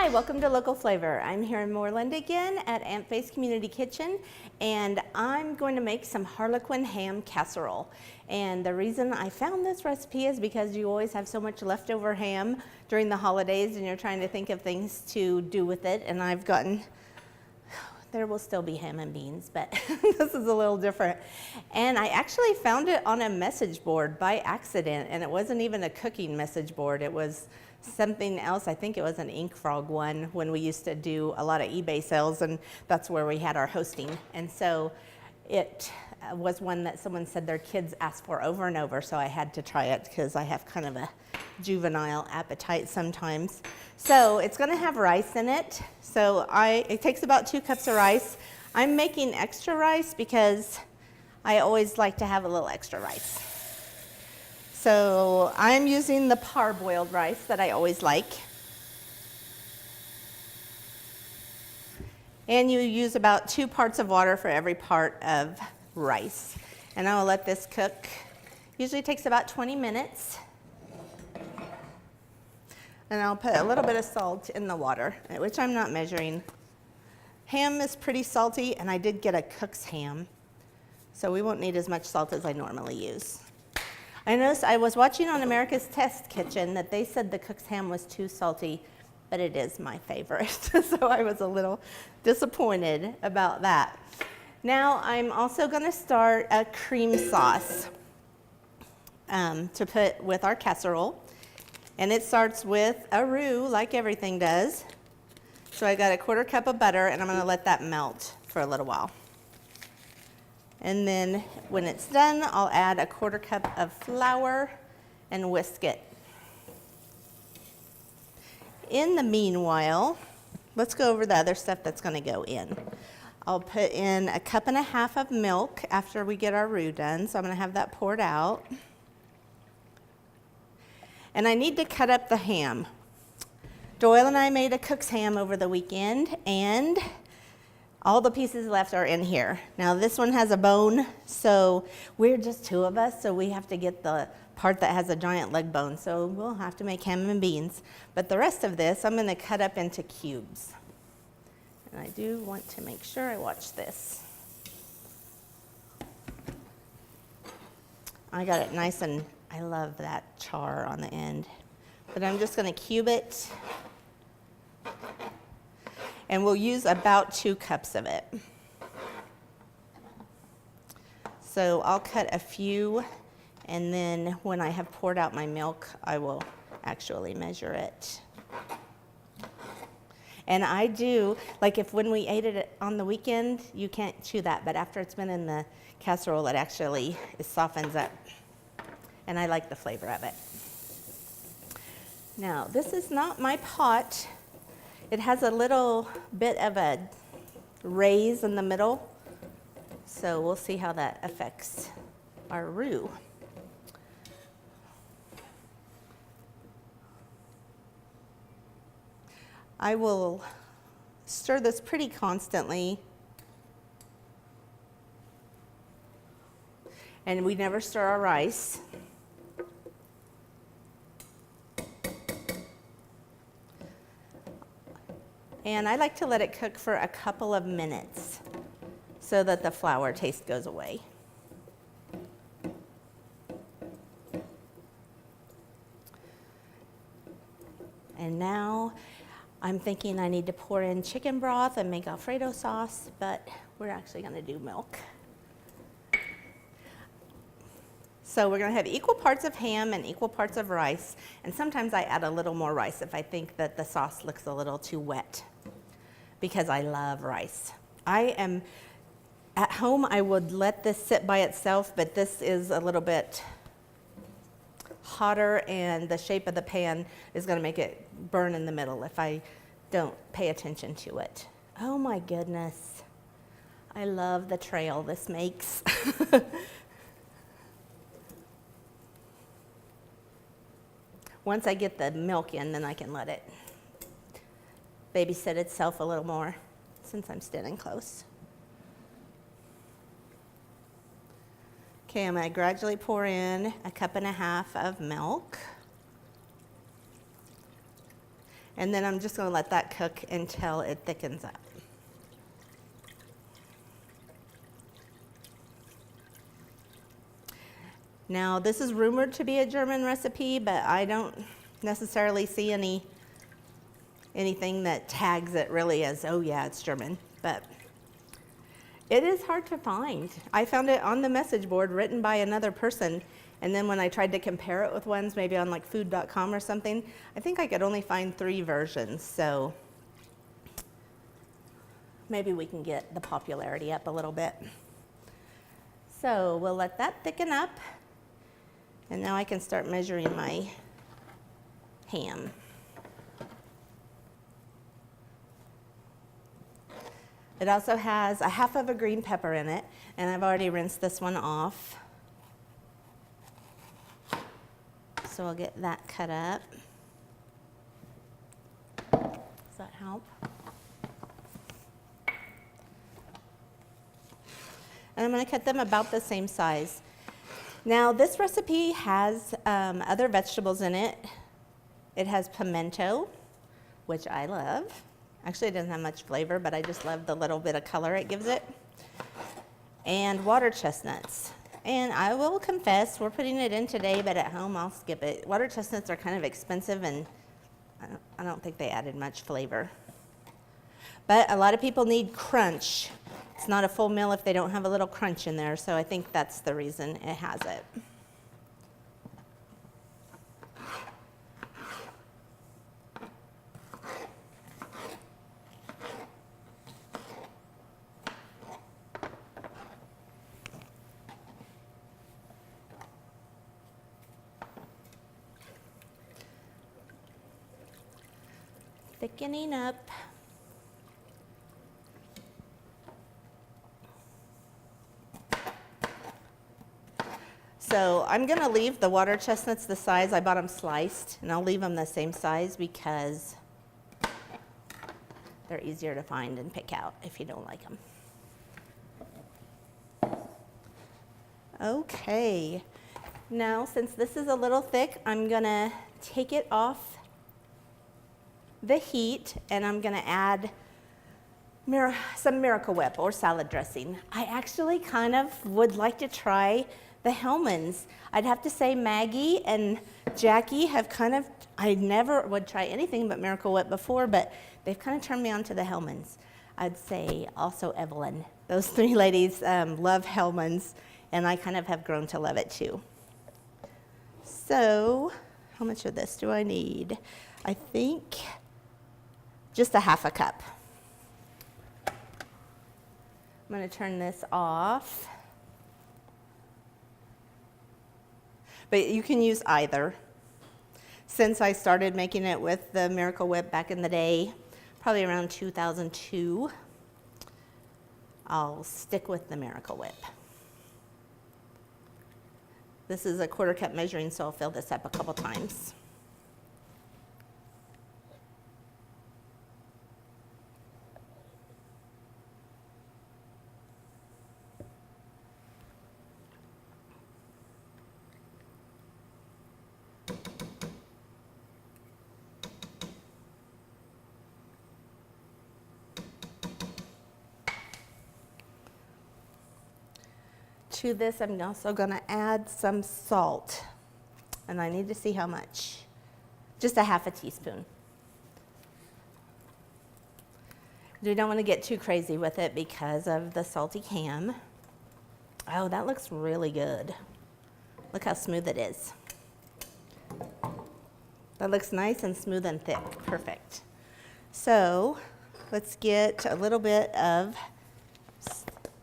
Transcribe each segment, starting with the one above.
Hi, welcome to Local Flavor. I'm here in Moreland again at Aunt Faith's Community Kitchen, and I'm going to make some Harlequin ham casserole. And the reason I found this recipe is because you always have so much leftover ham during the holidays and you're trying to think of things to do with it. And I've gotten, there will still be ham and beans, but this is a little different. And I actually found it on a message board by accident, and it wasn't even a cooking message board. It was something else. I think it was an Ink Frog one when we used to do a lot of eBay sales, and that's where we had our hosting. And so it was one that someone said their kids asked for over and over, so I had to try it because I have kind of a juvenile appetite sometimes. So it's going to have rice in it. So it takes about 2 cups of rice. I'm making extra rice because I always like to have a little extra rice. So I'm using the parboiled rice that I always like. And you use about 2 parts of water for every part of rice. And I will let this cook. Usually takes about 20 minutes. And I'll put a little bit of salt in the water, which I'm not measuring. Ham is pretty salty, and I did get a cook's ham. So we won't need as much salt as I normally use. I noticed I was watching on America's Test Kitchen that they said the cook's ham was too salty, but it is my favorite. So I was a little disappointed about that. Now I'm also going to start a cream sauce to put with our casserole. And it starts with a roux, like everything does. So I got a 1/4 cup of butter, and I'm going to let that melt for a little while. And then when it's done, I'll add a 1/4 cup of flour and whisk it. In the meanwhile, let's go over the other stuff that's going to go in. I'll put in 1.5 cups of milk after we get our roux done, so I'm going to have that poured out. And I need to cut up the ham. Doyle and I made a cook's ham over the weekend, and all the pieces left are in here. Now this one has a bone, so we're just 2 of us, so we have to get the part that has a giant leg bone, so we'll have to make ham and beans. But the rest of this, I'm gonna cut up into cubes. And I do want to make sure I watch this. I got it nice, and I love that char on the end. But I'm just gonna cube it. And we'll use about 2 cups of it. So I'll cut a few, and then when I have poured out my milk, I will actually measure it. And I do, like when we ate it on the weekend, you can't chew that, but after it's been in the casserole, it actually softens up. And I like the flavor of it. Now, this is not my pot. It has a little bit of a raise in the middle, so we'll see how that affects our roux. I will stir this pretty constantly, and we never stir our rice. And I like to let it cook for a couple of minutes so that the flour taste goes away. And now I'm thinking I need to pour in chicken broth and make Alfredo sauce, but we're actually going to do milk. So we're going to have equal parts of ham and equal parts of rice, and sometimes I add a little more rice if I think that the sauce looks a little too wet, because I love rice. At home I would let this sit by itself, but this is a little bit hotter, and the shape of the pan is going to make it burn in the middle if I don't pay attention to it. Oh my goodness, I love the trail this makes. Once I get the milk in, then I can let it babysit itself a little more since I'm standing close. Okay, I'm going to gradually pour in 1.5 cups of milk. And then I'm just going to let that cook until it thickens up. Now, this is rumored to be a German recipe, but I don't necessarily see anything that tags it really as, oh yeah, it's German. But it is hard to find. I found it on the message board written by another person, and then when I tried to compare it with ones maybe on like food.com or something, I think I could only find 3 versions. So maybe we can get the popularity up a little bit. So we'll let that thicken up. And now I can start measuring my ham. It also has a half of a green pepper in it, and I've already rinsed this one off. So I'll get that cut up. Does that help? And I'm going to cut them about the same size. Now, this recipe has other vegetables in it. It has pimento, which I love. Actually, it doesn't have much flavor, but I just love the little bit of color it gives it. And water chestnuts. And I will confess, we're putting it in today, but at home I'll skip it. Water chestnuts are kind of expensive, and I don't think they added much flavor. But a lot of people need crunch. It's not a full meal if they don't have a little crunch in there, so I think that's the reason it has it. Thickening up. So I'm going to leave the water chestnuts the size. I bought them sliced, and I'll leave them the same size because they're easier to find and pick out if you don't like them. Okay. Now, since this is a little thick, I'm going to take it off the heat, and I'm going to add some Miracle Whip or salad dressing. I actually kind of would like to try the Hellmann's. I'd have to say Maggie and Jackie have kind of, I never would try anything but Miracle Whip before, but they've kind of turned me on to the Hellmann's. I'd say also Evelyn. Those 3 ladies love Hellmann's, and I kind of have grown to love it too. So, how much of this do I need? I think just a half a cup. I'm going to turn this off. But you can use either. Since I started making it with the Miracle Whip back in the day, probably around 2002, I'll stick with the Miracle Whip. This is a 1/4 cup measuring, so I'll fill this up a couple times. To this, I'm also going to add some salt, and I need to see how much. Just a half a teaspoon. We don't want to get too crazy with it because of the salty ham. Oh, that looks really good. Look how smooth it is. That looks nice and smooth and thick. Perfect. So let's get a little bit of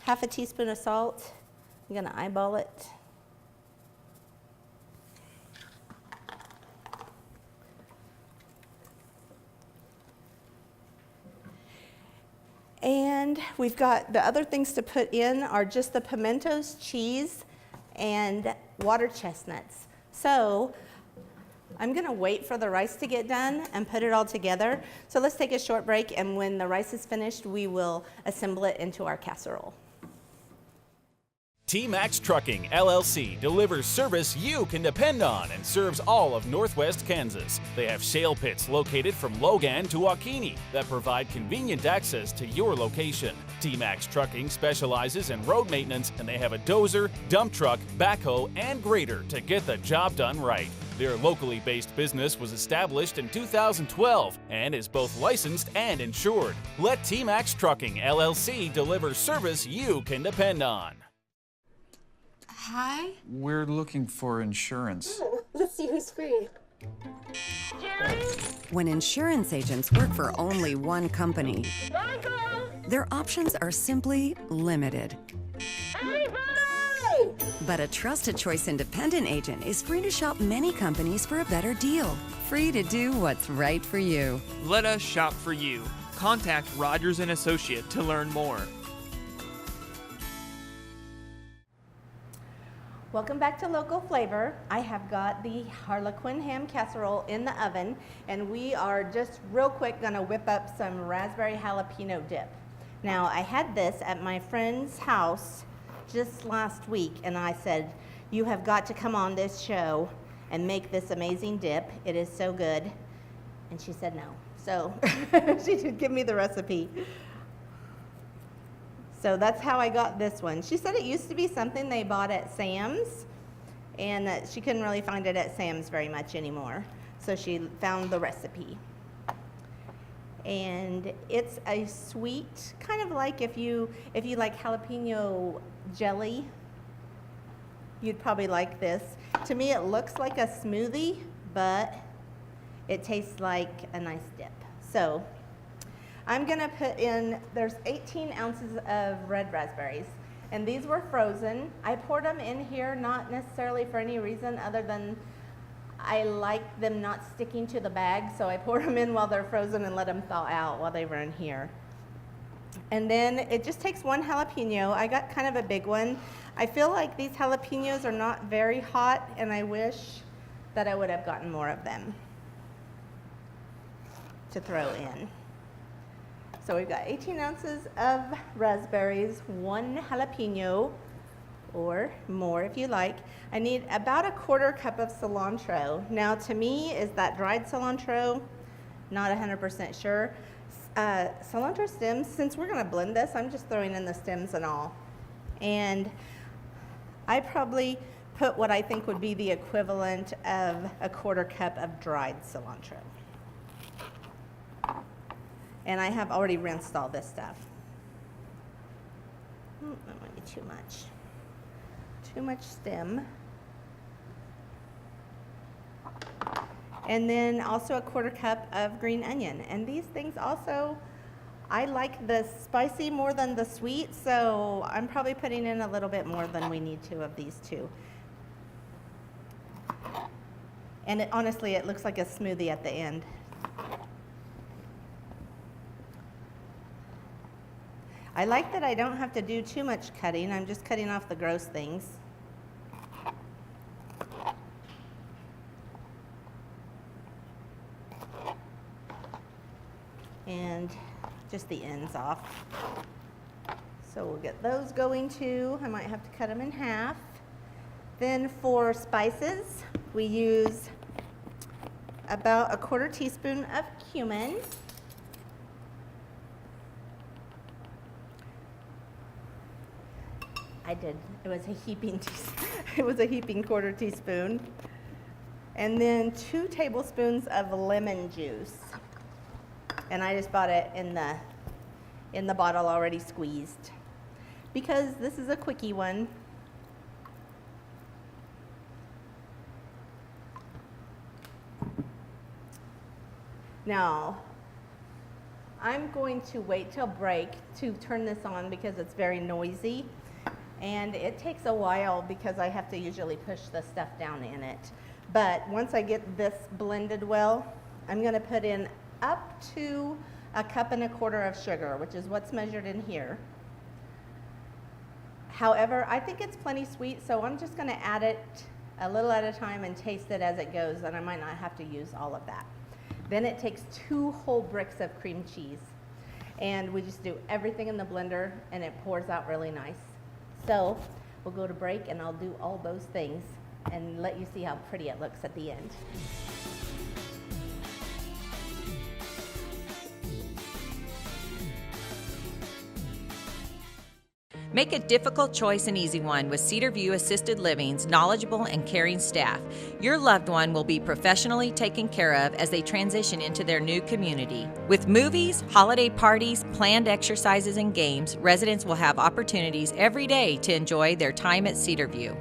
half a teaspoon of salt. I'm going to eyeball it. And we've got the other things to put in are just the pimentos, cheese, and water chestnuts. So I'm going to wait for the rice to get done and put it all together. So let's take a short break, and when the rice is finished, we will assemble it into our casserole. T-Max Trucking, LLC delivers service you can depend on and serves all of Northwest Kansas. They have shale pits located from Logan to Waukene that provide convenient access to your location. T-Max Trucking specializes in road maintenance, and they have a dozer, dump truck, backhoe, and grader to get the job done right. Their locally based business was established in 2012 and is both licensed and insured. Let T-Max Trucking, LLC deliver service you can depend on. Hi? We're looking for insurance. Oh, let's see who's free. Jerry? When insurance agents work for only one company, Michael? their options are simply limited. Everybody! But a trusted choice independent agent is free to shop many companies for a better deal. Free to do what's right for you. Let us shop for you. Contact Rogers & Associate to learn more. Welcome back to Local Flavor. I have got the Harlequin ham casserole in the oven, and we are just real quick gonna whip up some raspberry jalapeno dip. Now, I had this at my friend's house just last week, and I said, you have got to come on this show and make this amazing dip. It is so good. And she said no. So she did give me the recipe. So that's how I got this one. She said it used to be something they bought at Sam's, and that she couldn't really find it at Sam's very much anymore. So she found the recipe. And it's a sweet, kind of like if you like jalapeno jelly, you'd probably like this. To me, it looks like a smoothie, but it tastes like a nice dip. So I'm gonna put in, there's 18 ounces of red raspberries, and these were frozen. I poured them in here, not necessarily for any reason other than I like them not sticking to the bag, so I poured them in while they're frozen and let them thaw out while they were in here. And then it just takes one jalapeno. I got kind of a big one. I feel like these jalapenos are not very hot, and I wish that I would have gotten more of them to throw in. So we've got 18 ounces of raspberries, 1 jalapeno, or more if you like. I need about a 1/4 cup of cilantro. Now to me, is that dried cilantro? Not 100% sure. Cilantro stems, since we're gonna blend this, I'm just throwing in the stems and all. And I probably put what I think would be the equivalent of a 1/4 cup of dried cilantro. And I have already rinsed all this stuff. That might be too much. Too much stem. And then also a 1/4 cup of green onion. And these things also, I like the spicy more than the sweet, so I'm probably putting in a little bit more than we need to of these two. And honestly, it looks like a smoothie at the end. I like that I don't have to do too much cutting. I'm just cutting off the gross things. And just the ends off. So we'll get those going too. I might have to cut them in half. Then for spices, we use about a 1/4 teaspoon of cumin. I did. It was a heaping. It was a heaping 1/4 teaspoon, and then 2 tablespoons of lemon juice. And I just bought it in the bottle already squeezed, because this is a quickie one. Now, I'm going to wait till break to turn this on because it's very noisy. And it takes a while because I have to usually push the stuff down in it. But once I get this blended well, I'm gonna put in up to a 1.25 cups of sugar, which is what's measured in here. However, I think it's plenty sweet, so I'm just gonna add it a little at a time and taste it as it goes, and I might not have to use all of that. Then it takes 2 whole bricks of cream cheese, and we just do everything in the blender, and it pours out really nice. So We'll go to break and I'll do all those things and let you see how pretty it looks at the end. Make a difficult choice an easy one with Cedar View Assisted Living's knowledgeable and caring staff. Your loved one will be professionally taken care of as they transition into their new community. With movies, holiday parties, planned exercises, and games, residents will have opportunities every day to enjoy their time at Cedar View.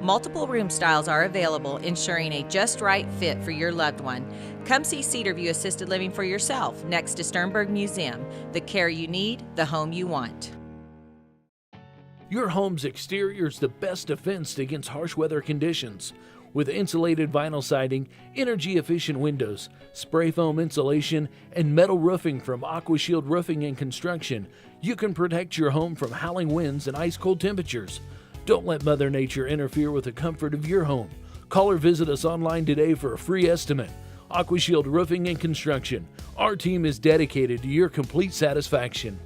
Multiple room styles are available, ensuring a just right fit for your loved one. Come see Cedar View Assisted Living for yourself next to Sternberg Museum. The care you need, the home you want. Your home's exterior is the best defense against harsh weather conditions. With insulated vinyl siding, energy-efficient windows, spray foam insulation, and metal roofing from AquaShield Roofing and Construction, you can protect your home from howling winds and ice-cold temperatures. Don't let Mother Nature interfere with the comfort of your home. Call or visit us online today for a free estimate. AquaShield Roofing and Construction. Our team is dedicated to your complete satisfaction.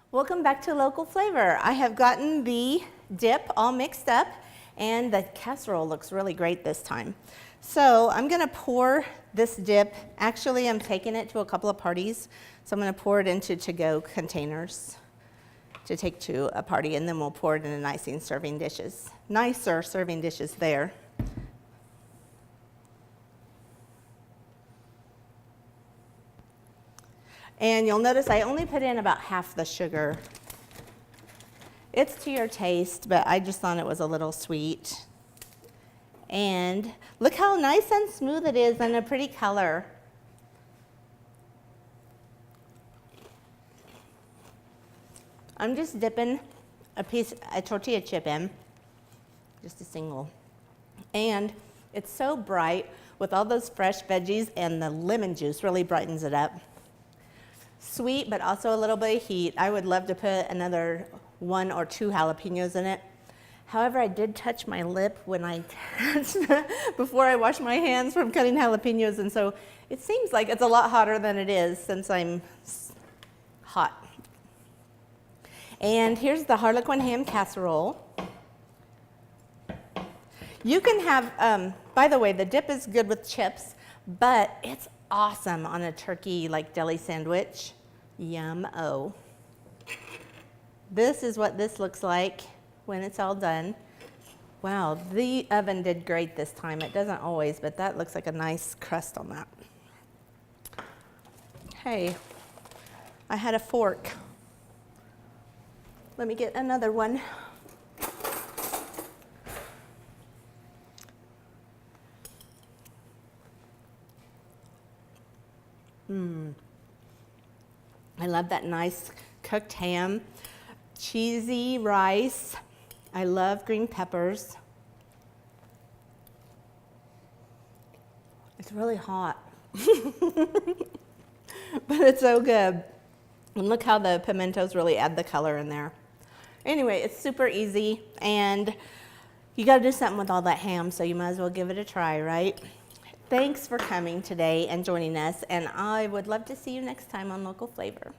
Welcome back to Local Flavor. I have gotten the dip all mixed up and the casserole looks really great this time. So I'm gonna pour this dip. Actually, I'm taking it to a couple of parties. So I'm gonna pour it into to-go containers to take to a party, and then we'll pour it into nicer serving dishes there. And you'll notice I only put in about half the sugar. It's to your taste, but I just thought it was a little sweet. And look how nice and smooth it is and a pretty color. I'm just dipping a tortilla chip in, just a single. And it's so bright with all those fresh veggies, and the lemon juice really brightens it up. Sweet, but also a little bit of heat. I would love to put another 1 or 2 jalapenos in it. However, I did touch my lip when I before I washed my hands from cutting jalapenos, and so it seems like it's a lot hotter than it is since I'm hot. And here's the Harlequin ham casserole. You can have, by the way, the dip is good with chips, but it's awesome on a turkey like deli sandwich. Yum-o. This is what this looks like when it's all done. Wow, the oven did great this time. It doesn't always, but that looks like a nice crust on that. Hey, I had a fork. Let me get another one. I love that nice cooked ham, cheesy rice. I love green peppers. It's really hot, but it's so good. And look how the pimentos really add the color in there. Anyway, it's super easy, and you gotta do something with all that ham, so you might as well give it a try, right? Thanks for coming today and joining us, and I would love to see you next time on Local Flavor.